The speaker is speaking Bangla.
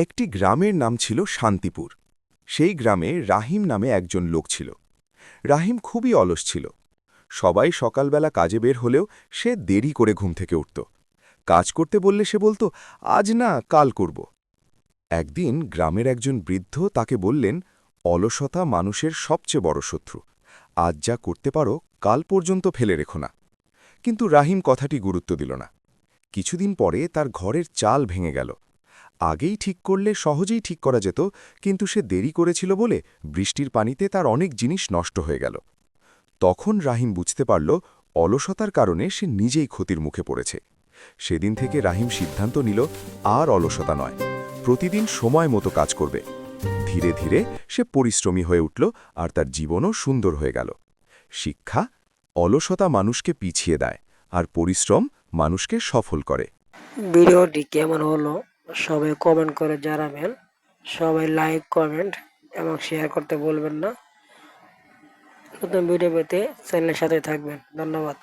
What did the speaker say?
একটি গ্রামের নাম ছিল শান্তিপুর। সেই গ্রামে রাহিম নামে একজন লোক ছিল। রাহিম খুবই অলস ছিল। সবাই সকালবেলা কাজে বের হলেও সে দেরি করে ঘুম থেকে উঠত। কাজ করতে বললে সে বলতো, আজ না, কাল করব। একদিন গ্রামের একজন বৃদ্ধ তাকে বললেন, অলসতা মানুষের সবচেয়ে বড় শত্রু। আজ যা করতে পারো কাল পর্যন্ত ফেলে রেখো না। কিন্তু রাহিম কথাটি গুরুত্ব দিল না। কিছুদিন পরে তার ঘরের চাল ভেঙে গেল। আগেই ঠিক করলে সহজেই ঠিক করা যেত, কিন্তু সে দেরি করেছিল বলে বৃষ্টির পানিতে তার অনেক জিনিস নষ্ট হয়ে গেল। তখন রাহিম বুঝতে পারল, অলসতার কারণে সে নিজেই ক্ষতির মুখে পড়েছে। সেদিন থেকে রাহিম সিদ্ধান্ত নিল, আর অলসতা নয়, প্রতিদিন সময় মতো কাজ করবে। ধীরে ধীরে সে পরিশ্রমী হয়ে উঠল, আর তার জীবনও সুন্দর হয়ে গেল। শিক্ষা: অলসতা মানুষকে পিছিয়ে দেয়, আর পরিশ্রম মানুষকে সফল করে। ভিডিওটি কেমন হলো সবাই কমেন্ট করে জানাবেন। সবাই লাইক, কমেন্ট এবং শেয়ার করতে ভুলবেন না। নতুন ভিডিও পেতে চ্যানেলের সাথে থাকবেন। ধন্যবাদ।